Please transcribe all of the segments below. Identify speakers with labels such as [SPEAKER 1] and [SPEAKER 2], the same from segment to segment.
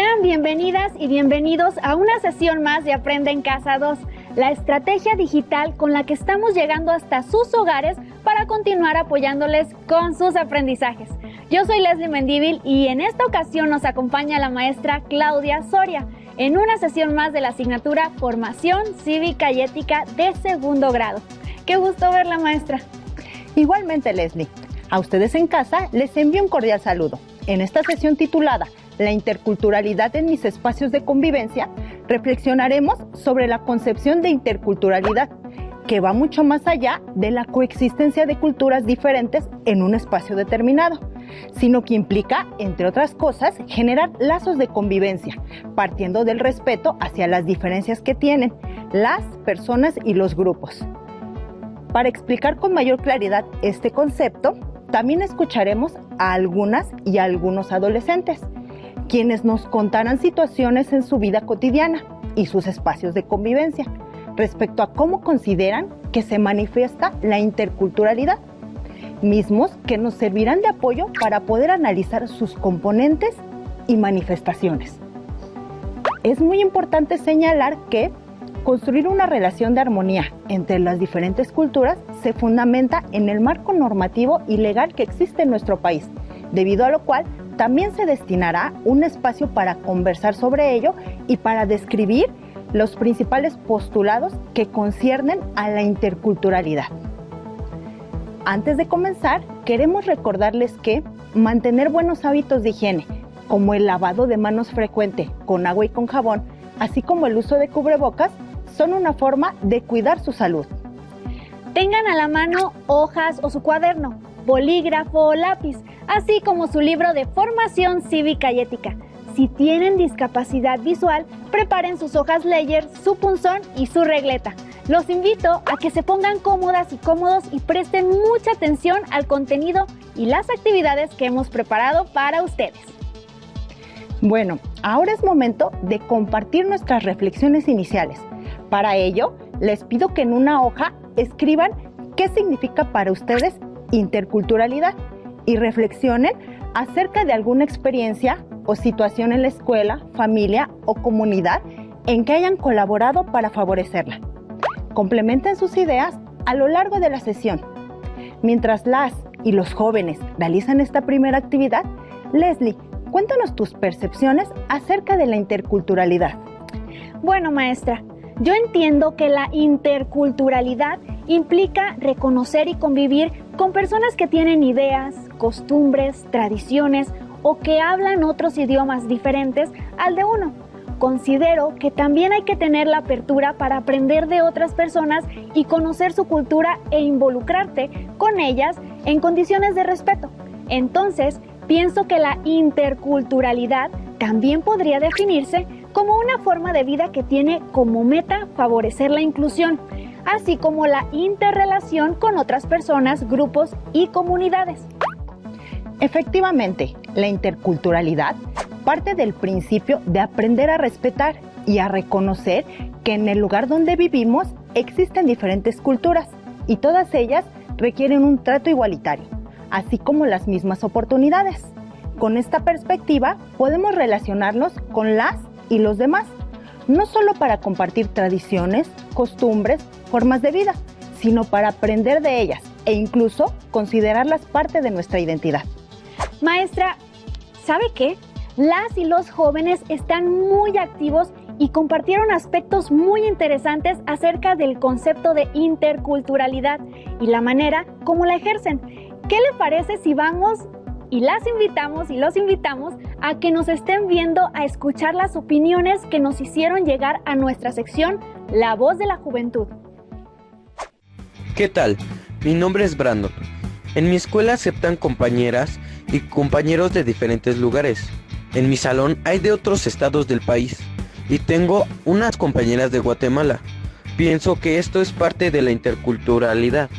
[SPEAKER 1] Sean bienvenidas y bienvenidos a una sesión más de Aprende en Casa 2, la estrategia digital con la que estamos llegando hasta sus hogares para continuar apoyándoles con sus aprendizajes. Yo soy Leslie Mendívil y en esta ocasión nos acompaña la maestra Claudia Soria en una sesión más de la asignatura Formación Cívica y Ética de segundo grado. Qué gusto verla, maestra.
[SPEAKER 2] Igualmente, Leslie. A ustedes en casa les envío un cordial saludo. En esta sesión titulada La interculturalidad en mis espacios de convivencia, reflexionaremos sobre la concepción de interculturalidad, que va mucho más allá de la coexistencia de culturas diferentes en un espacio determinado, sino que implica, entre otras cosas, generar lazos de convivencia, partiendo del respeto hacia las diferencias que tienen las personas y los grupos. Para explicar con mayor claridad este concepto, también escucharemos a algunas y a algunos adolescentes, quienes nos contarán situaciones en su vida cotidiana y sus espacios de convivencia, respecto a cómo consideran que se manifiesta la interculturalidad, mismos que nos servirán de apoyo para poder analizar sus componentes y manifestaciones. Es muy importante señalar que construir una relación de armonía entre las diferentes culturas se fundamenta en el marco normativo y legal que existe en nuestro país, debido a lo cual también se destinará un espacio para conversar sobre ello y para describir los principales postulados que conciernen a la interculturalidad. Antes de comenzar, queremos recordarles que mantener buenos hábitos de higiene, como el lavado de manos frecuente con agua y con jabón, así como el uso de cubrebocas, son una forma de cuidar su salud.
[SPEAKER 1] Tengan a la mano hojas o su cuaderno, bolígrafo o lápiz, así como su libro de Formación Cívica y Ética. Si tienen discapacidad visual, preparen sus hojas Ledger, su punzón y su regleta. Los invito a que se pongan cómodas y cómodos y presten mucha atención al contenido y las actividades que hemos preparado para ustedes.
[SPEAKER 2] Bueno, ahora es momento de compartir nuestras reflexiones iniciales. Para ello, les pido que en una hoja escriban qué significa para ustedes interculturalidad y reflexionen acerca de alguna experiencia o situación en la escuela, familia o comunidad en que hayan colaborado para favorecerla. Complementen sus ideas a lo largo de la sesión. Mientras las y los jóvenes realizan esta primera actividad, Leslie, cuéntanos tus percepciones acerca de la interculturalidad.
[SPEAKER 1] Bueno, maestra, yo entiendo que la interculturalidad implica reconocer y convivir con personas que tienen ideas, costumbres, tradiciones o que hablan otros idiomas diferentes al de uno. Considero que también hay que tener la apertura para aprender de otras personas y conocer su cultura e involucrarte con ellas en condiciones de respeto. Entonces, pienso que la interculturalidad también podría definirse como una forma de vida que tiene como meta favorecer la inclusión, así como la interrelación con otras personas, grupos y comunidades.
[SPEAKER 2] Efectivamente, la interculturalidad parte del principio de aprender a respetar y a reconocer que en el lugar donde vivimos existen diferentes culturas y todas ellas requieren un trato igualitario, así como las mismas oportunidades. Con esta perspectiva podemos relacionarnos con las y los demás, no solo para compartir tradiciones, costumbres, formas de vida, sino para aprender de ellas e incluso considerarlas parte de nuestra identidad.
[SPEAKER 1] Maestra, ¿sabe qué? Las y los jóvenes están muy activos y compartieron aspectos muy interesantes acerca del concepto de interculturalidad y la manera como la ejercen. ¿Qué le parece si vamos y las invitamos y los invitamos a que nos estén viendo a escuchar las opiniones que nos hicieron llegar a nuestra sección La Voz de la Juventud?
[SPEAKER 3] ¿Qué tal? Mi nombre es Brandon. En mi escuela aceptan compañeras y compañeros de diferentes lugares. En mi salón hay de otros estados del país y tengo unas compañeras de Guatemala. Pienso que esto es parte de la interculturalidad.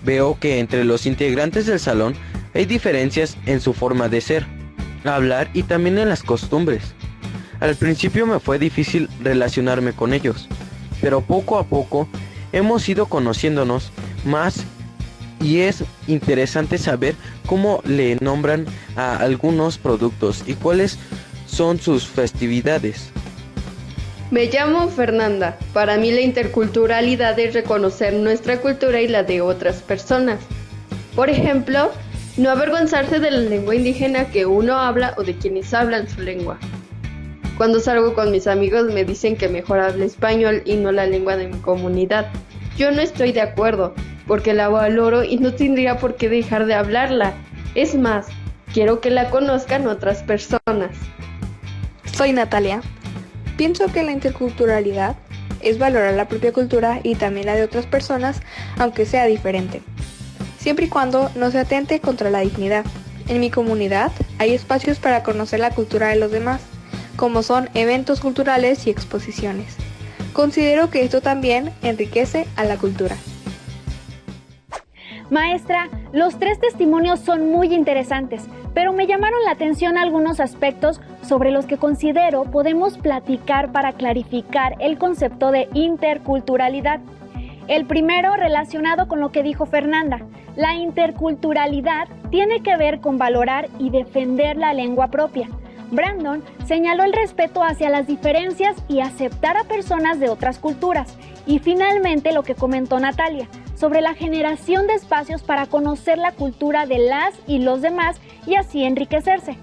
[SPEAKER 3] Veo que entre los integrantes del salón hay diferencias en su forma de ser, hablar y también en las costumbres. Al principio me fue difícil relacionarme con ellos, pero poco a poco hemos ido conociéndonos más y es interesante saber cómo le nombran a algunos productos y cuáles son sus festividades.
[SPEAKER 4] Me llamo Fernanda. Para mí la interculturalidad es reconocer nuestra cultura y la de otras personas. Por ejemplo, no avergonzarse de la lengua indígena que uno habla o de quienes hablan su lengua. Cuando salgo con mis amigos me dicen que mejor hable español y no la lengua de mi comunidad. Yo no estoy de acuerdo, porque la valoro y no tendría por qué dejar de hablarla. Es más, quiero que la conozcan otras personas.
[SPEAKER 5] Soy Natalia. Pienso que la interculturalidad es valorar la propia cultura y también la de otras personas, aunque sea diferente, siempre y cuando no se atente contra la dignidad. En mi comunidad hay espacios para conocer la cultura de los demás, como son eventos culturales y exposiciones. Considero que esto también enriquece a la cultura.
[SPEAKER 1] Maestra, los 3 testimonios son muy interesantes, pero me llamaron la atención algunos aspectos sobre los que considero podemos platicar para clarificar el concepto de interculturalidad. El primero, relacionado con lo que dijo Fernanda, la interculturalidad tiene que ver con valorar y defender la lengua propia. Brandon señaló el respeto hacia las diferencias y aceptar a personas de otras culturas. Y finalmente lo que comentó Natalia, sobre la generación de espacios para conocer la cultura de las y los demás y así enriquecerse.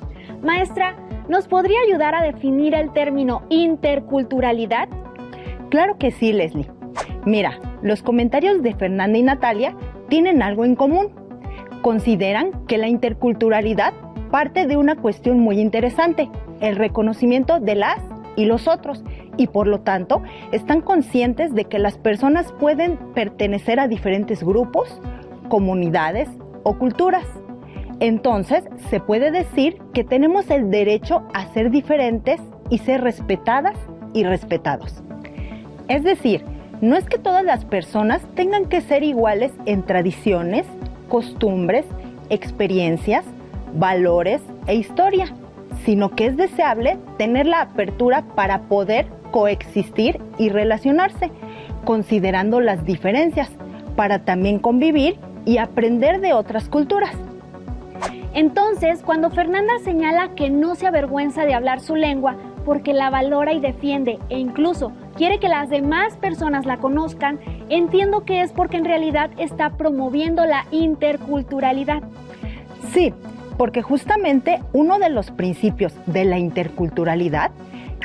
[SPEAKER 1] Maestra, ¿nos podría ayudar a definir el término interculturalidad?
[SPEAKER 2] Claro que sí, Leslie. Mira, los comentarios de Fernanda y Natalia tienen algo en común. Consideran que la interculturalidad parte de una cuestión muy interesante, el reconocimiento de las y los otros, y por lo tanto están conscientes de que las personas pueden pertenecer a diferentes grupos, comunidades o culturas. Entonces, se puede decir que tenemos el derecho a ser diferentes y ser respetadas y respetados. Es decir, no es que todas las personas tengan que ser iguales en tradiciones, costumbres, experiencias, valores e historia, sino que es deseable tener la apertura para poder coexistir y relacionarse, considerando las diferencias, para también convivir y aprender de otras culturas.
[SPEAKER 1] Entonces, cuando Fernanda señala que no se avergüenza de hablar su lengua porque la valora y defiende e incluso quiere que las demás personas la conozcan, entiendo que es porque en realidad está promoviendo la interculturalidad.
[SPEAKER 2] Sí, porque justamente uno de los principios de la interculturalidad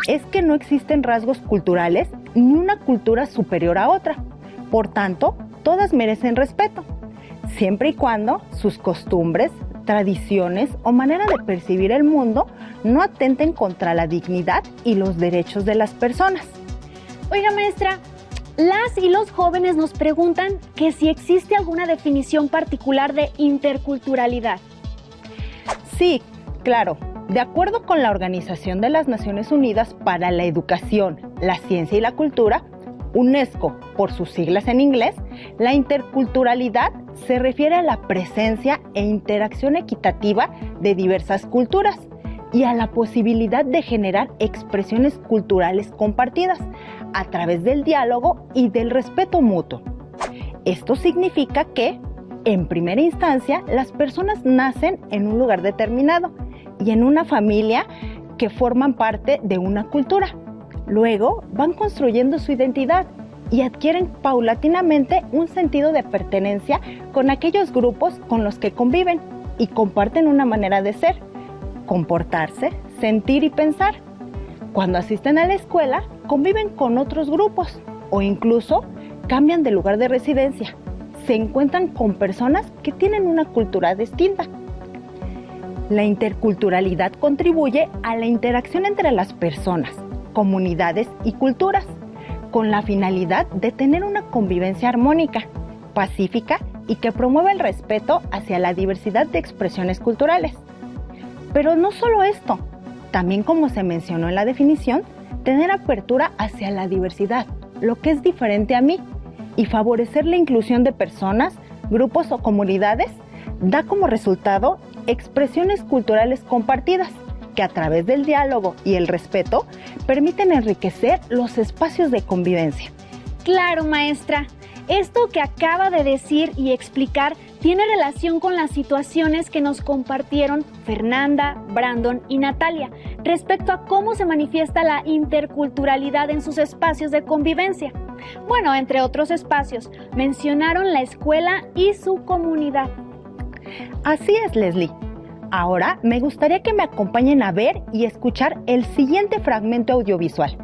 [SPEAKER 2] es que no existen rasgos culturales ni una cultura superior a otra. Por tanto, todas merecen respeto, siempre y cuando sus costumbres, tradiciones o manera de percibir el mundo no atenten contra la dignidad y los derechos de las personas.
[SPEAKER 1] Oiga, maestra, las y los jóvenes nos preguntan que si existe alguna definición particular de interculturalidad.
[SPEAKER 2] Sí, claro. De acuerdo con la Organización de las Naciones Unidas para la Educación, la Ciencia y la Cultura, UNESCO, por sus siglas en inglés, la interculturalidad se refiere a la presencia e interacción equitativa de diversas culturas y a la posibilidad de generar expresiones culturales compartidas a través del diálogo y del respeto mutuo. Esto significa que, en primera instancia, las personas nacen en un lugar determinado y en una familia que forman parte de una cultura. Luego van construyendo su identidad y adquieren paulatinamente un sentido de pertenencia con aquellos grupos con los que conviven y comparten una manera de ser, comportarse, sentir y pensar. Cuando asisten a la escuela, conviven con otros grupos o incluso cambian de lugar de residencia. Se encuentran con personas que tienen una cultura distinta. La interculturalidad contribuye a la interacción entre las personas, comunidades y culturas, con la finalidad de tener una convivencia armónica, pacífica y que promueva el respeto hacia la diversidad de expresiones culturales. Pero no solo esto, también como se mencionó en la definición, tener apertura hacia la diversidad, lo que es diferente a mí, y favorecer la inclusión de personas, grupos o comunidades, da como resultado expresiones culturales compartidas, que a través del diálogo y el respeto permiten enriquecer los espacios de convivencia.
[SPEAKER 1] Claro, maestra. Esto que acaba de decir y explicar tiene relación con las situaciones que nos compartieron Fernanda, Brandon y Natalia respecto a cómo se manifiesta la interculturalidad en sus espacios de convivencia. Bueno, entre otros espacios, mencionaron la escuela y su comunidad.
[SPEAKER 2] Así es, Leslie. Ahora me gustaría que me acompañen a ver y escuchar el siguiente fragmento audiovisual,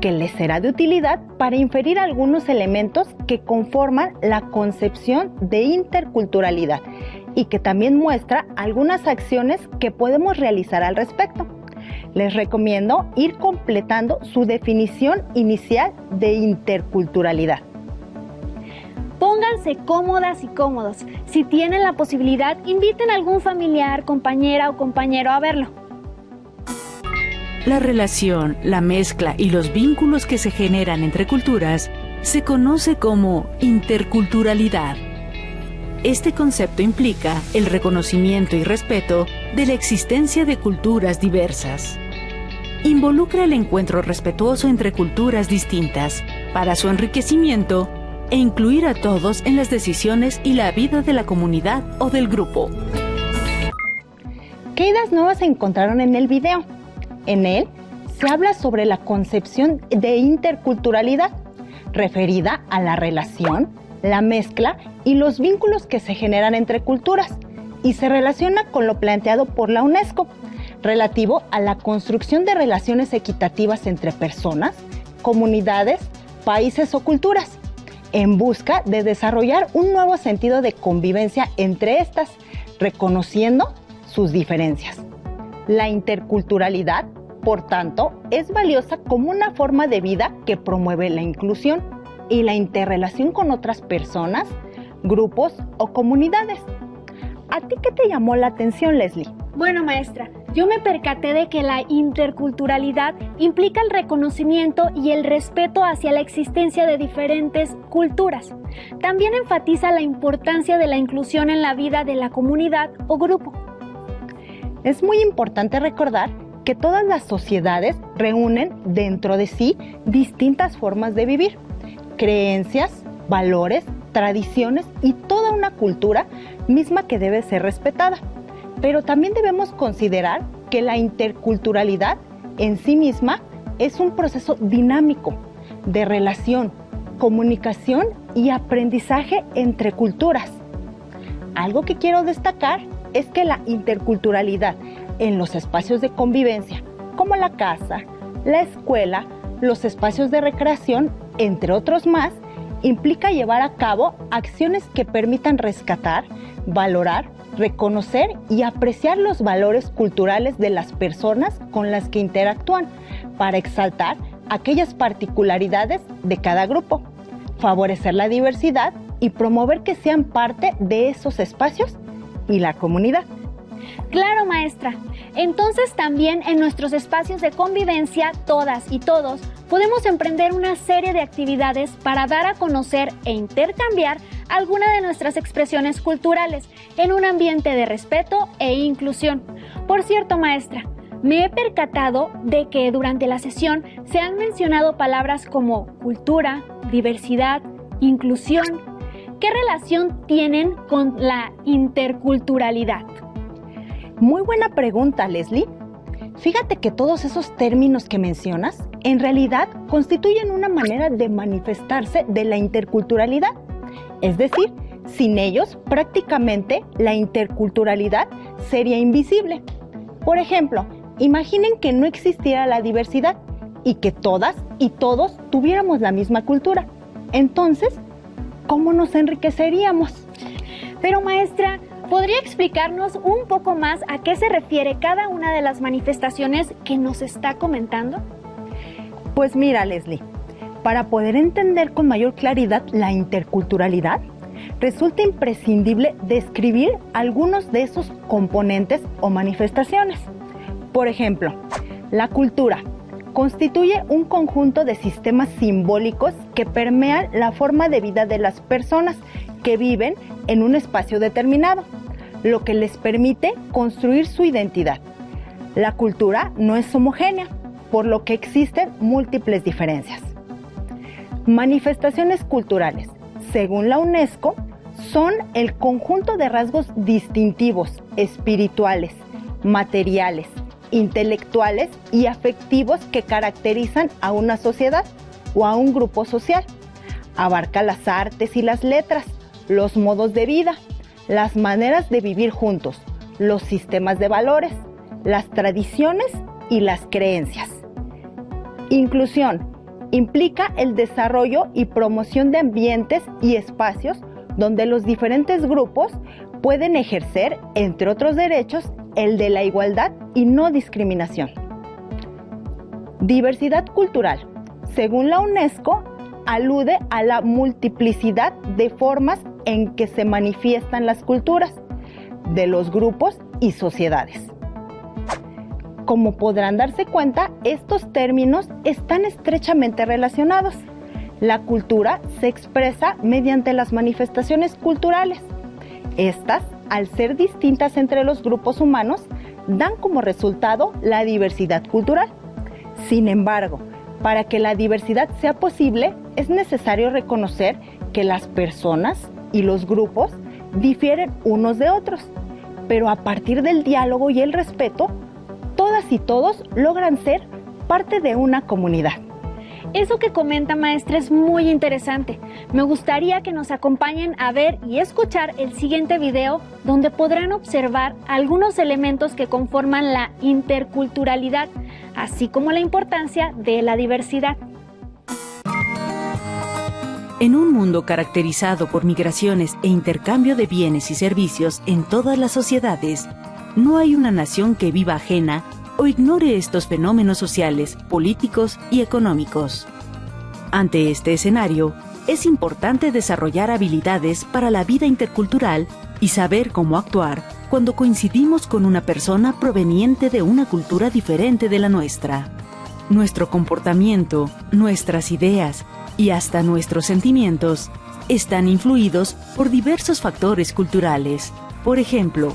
[SPEAKER 2] que les será de utilidad para inferir algunos elementos que conforman la concepción de interculturalidad y que también muestra algunas acciones que podemos realizar al respecto. Les recomiendo ir completando su definición inicial de interculturalidad.
[SPEAKER 1] Pónganse cómodas y cómodos. Si tienen la posibilidad, inviten a algún familiar, compañera o compañero a verlo.
[SPEAKER 6] La relación, la mezcla y los vínculos que se generan entre culturas se conoce como interculturalidad. Este concepto implica el reconocimiento y respeto de la existencia de culturas diversas. Involucra el encuentro respetuoso entre culturas distintas para su enriquecimiento e incluir a todos en las decisiones y la vida de la comunidad o del grupo.
[SPEAKER 2] ¿Qué ideas nuevas encontraron en el video? En él se habla sobre la concepción de interculturalidad, referida a la relación, la mezcla y los vínculos que se generan entre culturas, y se relaciona con lo planteado por la UNESCO, relativo a la construcción de relaciones equitativas entre personas, comunidades, países o culturas, en busca de desarrollar un nuevo sentido de convivencia entre estas, reconociendo sus diferencias. La interculturalidad, por tanto, es valiosa como una forma de vida que promueve la inclusión y la interrelación con otras personas, grupos o comunidades. ¿A ti qué te llamó la atención, Leslie?
[SPEAKER 1] Bueno, maestra, yo me percaté de que la interculturalidad implica el reconocimiento y el respeto hacia la existencia de diferentes culturas. También enfatiza la importancia de la inclusión en la vida de la comunidad o grupo.
[SPEAKER 2] Es muy importante recordar que todas las sociedades reúnen dentro de sí distintas formas de vivir, creencias, valores, tradiciones y toda una cultura misma que debe ser respetada. Pero también debemos considerar que la interculturalidad en sí misma es un proceso dinámico de relación, comunicación y aprendizaje entre culturas. Algo que quiero destacar es que la interculturalidad en los espacios de convivencia, como la casa, la escuela, los espacios de recreación, entre otros más, implica llevar a cabo acciones que permitan rescatar, valorar, reconocer y apreciar los valores culturales de las personas con las que interactúan para exaltar aquellas particularidades de cada grupo, favorecer la diversidad y promover que sean parte de esos espacios y la comunidad.
[SPEAKER 1] Claro, maestra. Entonces también en nuestros espacios de convivencia, todas y todos, podemos emprender una serie de actividades para dar a conocer e intercambiar alguna de nuestras expresiones culturales en un ambiente de respeto e inclusión. Por cierto, maestra, me he percatado de que durante la sesión se han mencionado palabras como cultura, diversidad, inclusión. ¿Qué relación tienen con la interculturalidad?
[SPEAKER 2] Muy buena pregunta, Leslie. Fíjate que todos esos términos que mencionas en realidad constituyen una manera de manifestarse de la interculturalidad. Es decir, sin ellos prácticamente la interculturalidad sería invisible. Por ejemplo, imaginen que no existiera la diversidad y que todas y todos tuviéramos la misma cultura. Entonces, ¿cómo nos enriqueceríamos?
[SPEAKER 1] Pero maestra, ¿podría explicarnos un poco más a qué se refiere cada una de las manifestaciones que nos está comentando?
[SPEAKER 2] Pues mira, Leslie, para poder entender con mayor claridad la interculturalidad, resulta imprescindible describir algunos de esos componentes o manifestaciones. Por ejemplo, la cultura constituye un conjunto de sistemas simbólicos que permean la forma de vida de las personas que viven en un espacio determinado, lo que les permite construir su identidad. La cultura no es homogénea, por lo que existen múltiples diferencias. Manifestaciones culturales según la UNESCO, son el conjunto de rasgos distintivos, espirituales, materiales, intelectuales y afectivos que caracterizan a una sociedad o a un grupo social. Abarca las artes y las letras, los modos de vida, las maneras de vivir juntos, los sistemas de valores, las tradiciones y las creencias. Inclusión implica el desarrollo y promoción de ambientes y espacios donde los diferentes grupos pueden ejercer, entre otros derechos, el de la igualdad y no discriminación. Diversidad cultural, según la UNESCO, alude a la multiplicidad de formas en que se manifiestan las culturas de los grupos y sociedades. Como podrán darse cuenta, estos términos están estrechamente relacionados. La cultura se expresa mediante las manifestaciones culturales. Estas, al ser distintas entre los grupos humanos, dan como resultado la diversidad cultural. Sin embargo, para que la diversidad sea posible, es necesario reconocer que las personas y los grupos difieren unos de otros, pero a partir del diálogo y el respeto, todas y todos logran ser parte de una comunidad.
[SPEAKER 1] Eso que comenta, maestra, es muy interesante. Me gustaría que nos acompañen a ver y escuchar el siguiente video, donde podrán observar algunos elementos que conforman la interculturalidad, así como la importancia de la diversidad.
[SPEAKER 6] En un mundo caracterizado por migraciones e intercambio de bienes y servicios en todas las sociedades, no hay una nación que viva ajena o ignore estos fenómenos sociales, políticos y económicos. Ante este escenario, es importante desarrollar habilidades para la vida intercultural y saber cómo actuar cuando coincidimos con una persona proveniente de una cultura diferente de la nuestra. Nuestro comportamiento, nuestras ideas y hasta nuestros sentimientos están influidos por diversos factores culturales. Por ejemplo,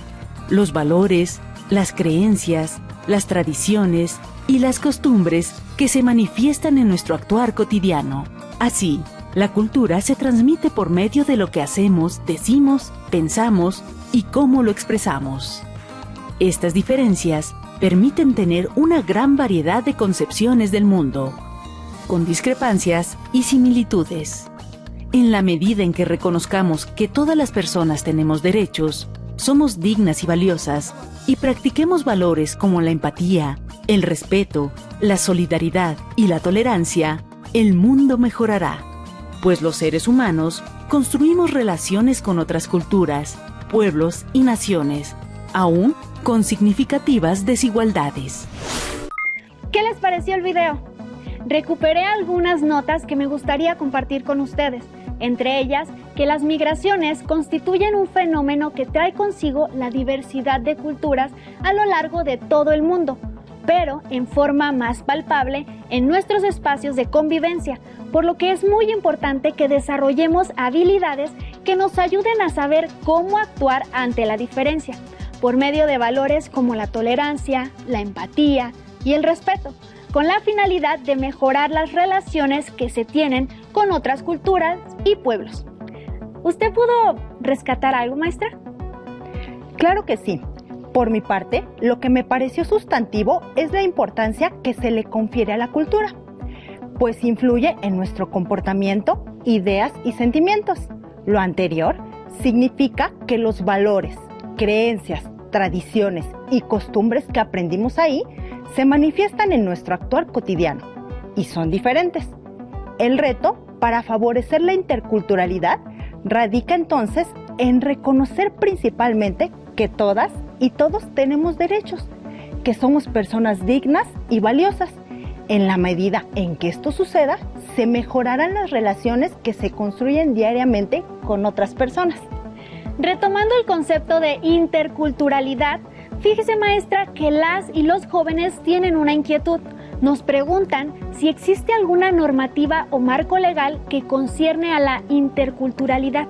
[SPEAKER 6] los valores, las creencias, las tradiciones y las costumbres que se manifiestan en nuestro actuar cotidiano. Así, la cultura se transmite por medio de lo que hacemos, decimos, pensamos y cómo lo expresamos. Estas diferencias permiten tener una gran variedad de concepciones del mundo, con discrepancias y similitudes. En la medida en que reconozcamos que todas las personas tenemos derechos, somos dignas y valiosas, y practiquemos valores como la empatía, el respeto, la solidaridad y la tolerancia, el mundo mejorará, pues los seres humanos construimos relaciones con otras culturas, pueblos y naciones, aún con significativas desigualdades.
[SPEAKER 1] ¿Qué les pareció el video? Recuperé algunas notas que me gustaría compartir con ustedes, entre ellas que las migraciones constituyen un fenómeno que trae consigo la diversidad de culturas a lo largo de todo el mundo, pero en forma más palpable en nuestros espacios de convivencia, por lo que es muy importante que desarrollemos habilidades que nos ayuden a saber cómo actuar ante la diferencia, por medio de valores como la tolerancia, la empatía y el respeto, con la finalidad de mejorar las relaciones que se tienen con otras culturas y pueblos. ¿Usted pudo rescatar algo, maestra?
[SPEAKER 2] Claro que sí. Por mi parte, lo que me pareció sustantivo es la importancia que se le confiere a la cultura, pues influye en nuestro comportamiento, ideas y sentimientos. Lo anterior significa que los valores, creencias, tradiciones y costumbres que aprendimos ahí se manifiestan en nuestro actuar cotidiano y son diferentes. El reto para favorecer la interculturalidad radica entonces en reconocer principalmente que todas y todos tenemos derechos, que somos personas dignas y valiosas. En la medida en que esto suceda, se mejorarán las relaciones que se construyen diariamente con otras personas.
[SPEAKER 1] Retomando el concepto de interculturalidad, fíjese, maestra, que las y los jóvenes tienen una inquietud. Nos preguntan si existe alguna normativa o marco legal que concierne a la interculturalidad.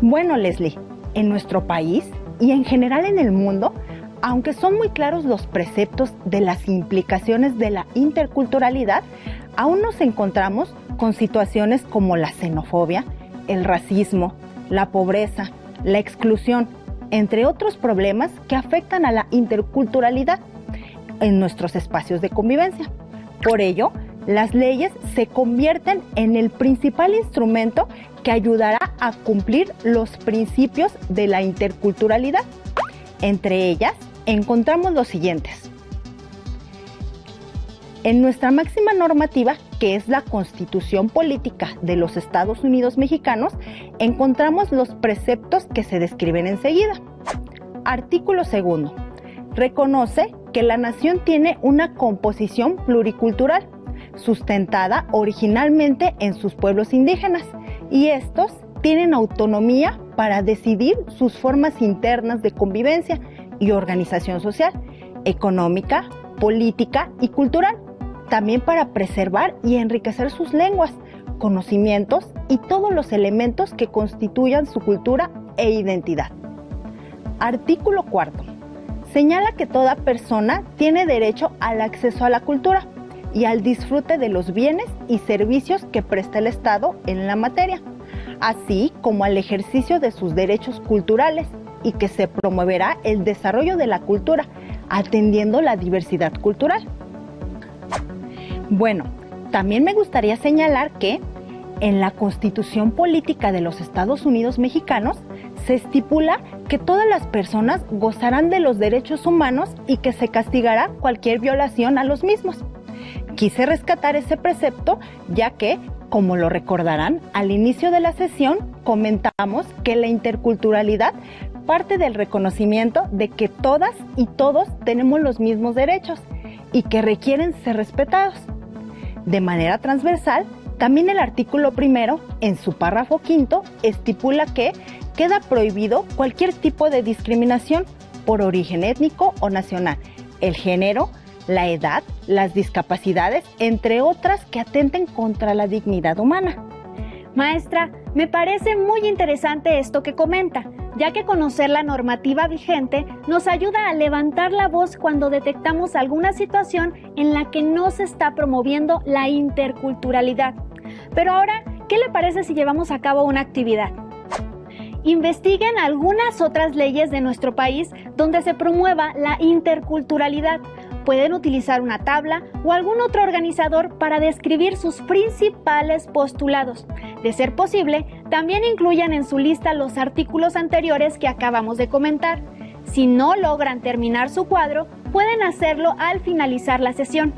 [SPEAKER 2] Bueno, Leslie, en nuestro país y en general en el mundo, aunque son muy claros los preceptos de las implicaciones de la interculturalidad, aún nos encontramos con situaciones como la xenofobia, el racismo, la pobreza, la exclusión, entre otros problemas que afectan a la interculturalidad en nuestros espacios de convivencia. Por ello, las leyes se convierten en el principal instrumento que ayudará a cumplir los principios de la interculturalidad. Entre ellas, encontramos los siguientes. En nuestra máxima normativa, que es la Constitución Política de los Estados Unidos Mexicanos, encontramos los preceptos que se describen enseguida. Artículo 2. Reconoce que la nación tiene una composición pluricultural, sustentada originalmente en sus pueblos indígenas, y estos tienen autonomía para decidir sus formas internas de convivencia y organización social, económica, política y cultural, también para preservar y enriquecer sus lenguas, conocimientos y todos los elementos que constituyan su cultura e identidad. Artículo 4. Señala que toda persona tiene derecho al acceso a la cultura y al disfrute de los bienes y servicios que presta el Estado en la materia, así como al ejercicio de sus derechos culturales, y que se promoverá el desarrollo de la cultura, atendiendo la diversidad cultural. Bueno, también me gustaría señalar que en la Constitución Política de los Estados Unidos Mexicanos se estipula que todas las personas gozarán de los derechos humanos y que se castigará cualquier violación a los mismos. Quise rescatar ese precepto ya que, como lo recordarán, al inicio de la sesión comentamos que la interculturalidad parte del reconocimiento de que todas y todos tenemos los mismos derechos y que requieren ser respetados. De manera transversal, también el artículo 1, en su párrafo 5, estipula que queda prohibido cualquier tipo de discriminación por origen étnico o nacional, el género, la edad, las discapacidades, entre otras que atenten contra la dignidad humana.
[SPEAKER 1] Maestra, me parece muy interesante esto que comenta, ya que conocer la normativa vigente nos ayuda a levantar la voz cuando detectamos alguna situación en la que no se está promoviendo la interculturalidad. Pero ahora, ¿qué le parece si llevamos a cabo una actividad? Investiguen algunas otras leyes de nuestro país donde se promueva la interculturalidad. Pueden utilizar una tabla o algún otro organizador para describir sus principales postulados. De ser posible, también incluyan en su lista los artículos anteriores que acabamos de comentar. Si no logran terminar su cuadro, pueden hacerlo al finalizar la sesión.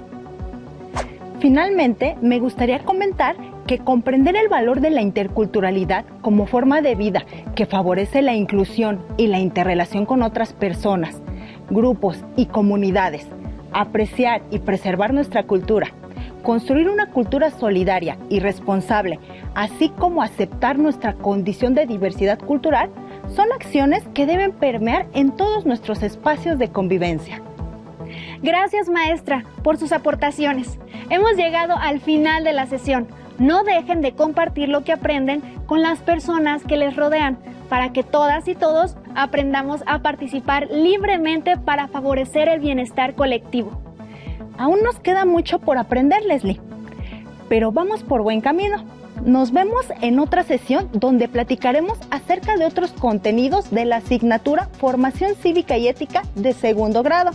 [SPEAKER 2] Finalmente, me gustaría comentar que comprender el valor de la interculturalidad como forma de vida que favorece la inclusión y la interrelación con otras personas, grupos y comunidades, apreciar y preservar nuestra cultura, construir una cultura solidaria y responsable, así como aceptar nuestra condición de diversidad cultural, son acciones que deben permear en todos nuestros espacios de convivencia.
[SPEAKER 1] Gracias, maestra, por sus aportaciones. Hemos llegado al final de la sesión. No dejen de compartir lo que aprenden con las personas que les rodean, para que todas y todos aprendamos a participar libremente para favorecer el bienestar colectivo.
[SPEAKER 2] Aún nos queda mucho por aprender, Leslie, pero vamos por buen camino. Nos vemos en otra sesión donde platicaremos acerca de otros contenidos de la asignatura Formación Cívica y Ética de segundo grado.